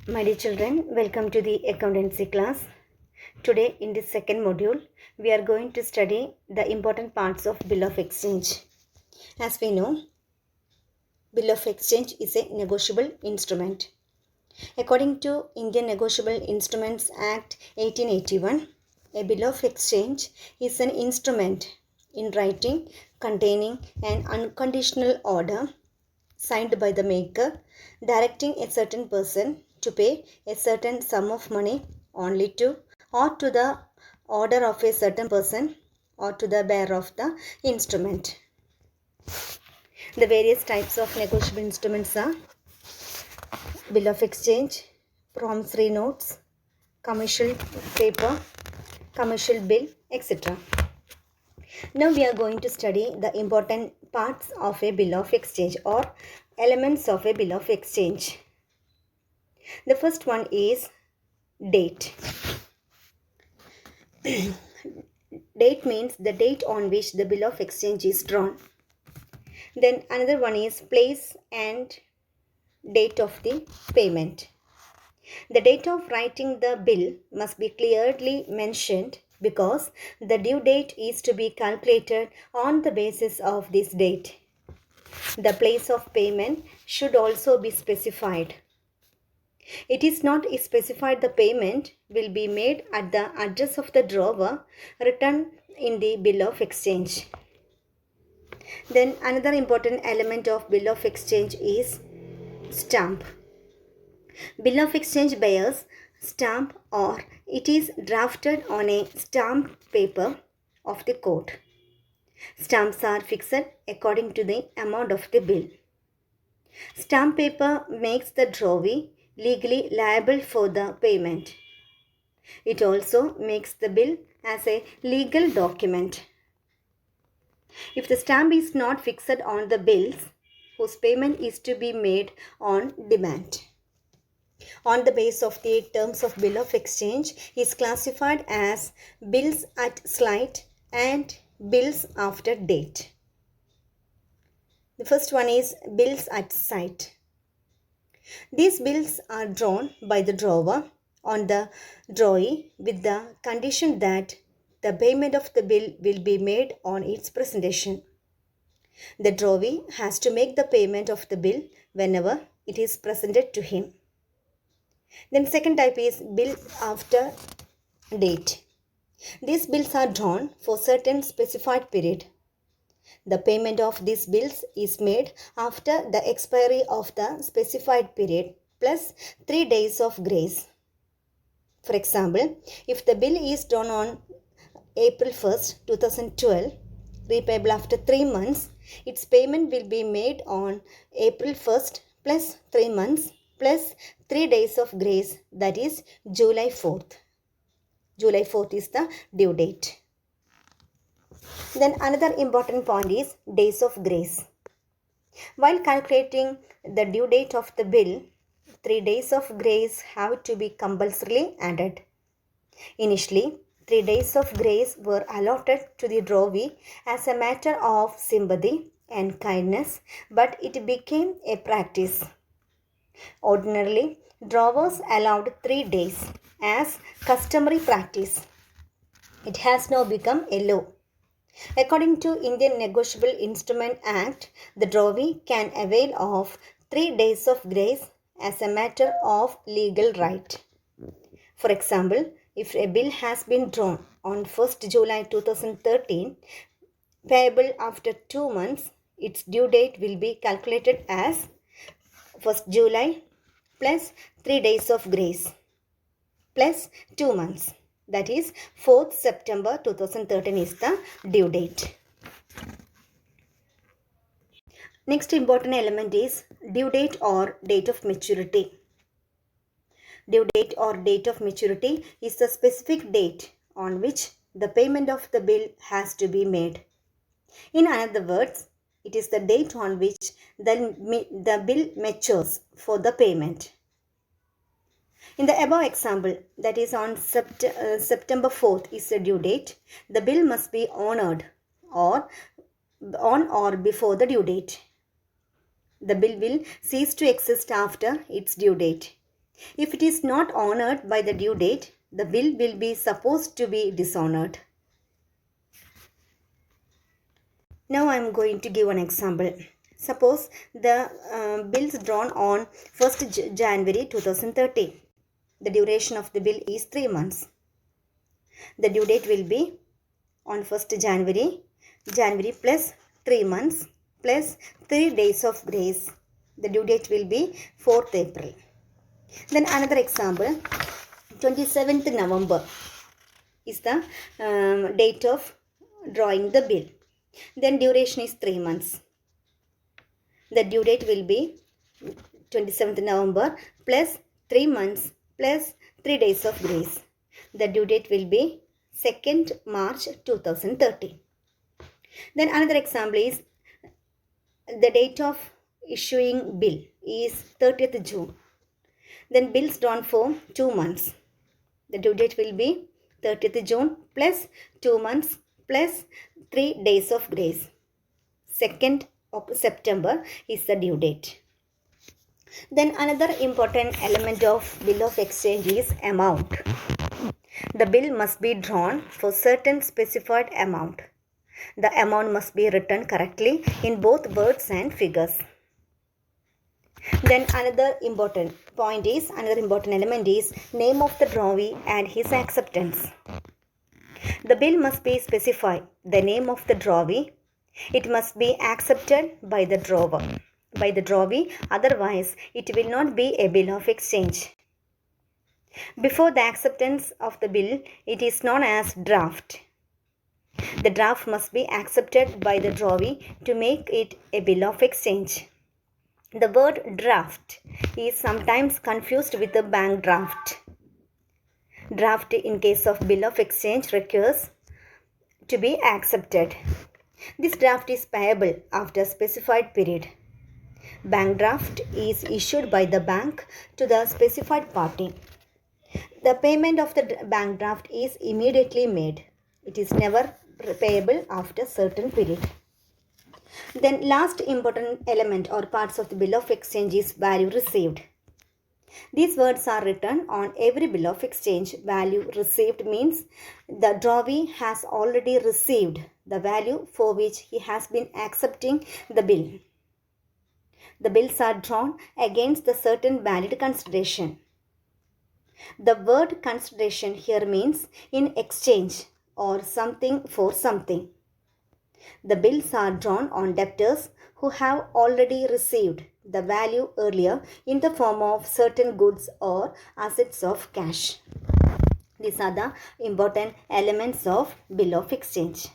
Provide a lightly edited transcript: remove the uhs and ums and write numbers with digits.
My dear children, welcome to the accountancy class. Today in this second module, we are going to study the important parts of bill of exchange. As we know, bill of exchange is a negotiable instrument. According to Indian Negotiable Instruments Act 1881, a bill of exchange is an instrument in writing containing an unconditional order signed by the maker directing a certain person to pay a certain sum of money only to or to the order of a certain person or to the bearer of the instrument. The various types of negotiable instruments are bill of exchange, promissory notes, commercial paper, commercial bill, etc. Now we are going to study the important parts of a bill of exchange or elements of a bill of exchange. The first one is date. Date means the date on which the bill of exchange is drawn. Then another one is place and date of the payment. The date of writing the bill must be clearly mentioned because the due date is to be calculated on the basis of this date. The place of payment should also be specified. It is not specified the payment will be made at the address of the drawer written in the bill of exchange. Then another important element of bill of exchange is stamp. Bill of exchange bears stamp or it is drafted on a stamp paper of the court. Stamps are fixed according to the amount of the bill. Stamp paper makes the drawee legally liable for the payment. It also makes the bill as a legal document. If the stamp is not fixed on the bills, whose payment is to be made on demand. On the basis of the terms of bill of exchange is classified as bills at sight and bills after date. The first one is bills at sight. These bills are drawn by the drawer on the drawee with the condition that the payment of the bill will be made on its presentation. The drawee has to make the payment of the bill whenever it is presented to him. Then second type is bill after date. These bills are drawn for certain specified period. The payment of these bills is made after the expiry of the specified period plus 3 days of grace. For example, if the bill is drawn on April 1st, 2012, repayable after 3 months, its payment will be made on April 1st plus 3 months plus 3 days of grace, that is July 4th. July 4th is the due date. Then another important point is days of grace. While calculating the due date of the bill, 3 days of grace have to be compulsorily added. Initially, 3 days of grace were allotted to the drawee as a matter of sympathy and kindness, but it became a practice. Ordinarily, drawers allowed 3 days as customary practice. It has now become a law. According to Indian Negotiable Instrument Act, the drawee can avail of 3 days of grace as a matter of legal right. For example, if a bill has been drawn on 1st July 2013, payable after 2 months, its due date will be calculated as 1st July plus 3 days of grace plus 2 months. That is 4th September 2013 is the due date. Next important element is due date or date of maturity. Due date or date of maturity is the specific date on which the payment of the bill has to be made. In other words, it is the date on which the bill matures for the payment. In the above example, that is on September 4th is the due date, the bill must be honored or on or before the due date. The bill will cease to exist after its due date. If it is not honored by the due date, the bill will be supposed to be dishonored. Now I am going to give an example. Suppose the bills drawn on 1st January 2030. The duration of the bill is 3 months. The due date will be on 1st January, January plus 3 months plus 3 days of grace. The due date will be 4th April. Then another example, 27th November is the date of drawing the bill. Then duration is 3 months. The due date will be 27th November plus 3 months plus 3 days of grace. The due date will be 2nd March 2030. Then another example is the date of issuing bill is 30th June. Then bills drawn for 2 months. The due date will be 30th June plus 2 months plus 3 days of grace. 2nd of September is the due date. Then another important element of bill of exchange is amount. The bill must be drawn for certain specified amount. The amount must be written correctly in both words and figures. Then another important element is name of the drawee and his acceptance. The bill must be specified, the name of the drawee. It must be accepted by the drawee, otherwise it will not be a bill of exchange. Before the acceptance of the bill, it is known as draft. The draft must be accepted by the drawee to make it a bill of exchange. The word draft is sometimes confused with the bank draft. Draft in case of bill of exchange requires to be accepted. This draft is payable after a specified period. Bank draft is issued by the bank to the specified party. The payment of the bank draft is immediately made. It is never payable after a certain period. Then last important element or parts of the bill of exchange is value received. These words are written on every bill of exchange. Value received means the drawee has already received the value for which he has been accepting the bill. The bills are drawn against the certain valid consideration. The word consideration here means in exchange or something for something. The bills are drawn on debtors who have already received the value earlier in the form of certain goods or assets of cash. These are the important elements of bill of exchange.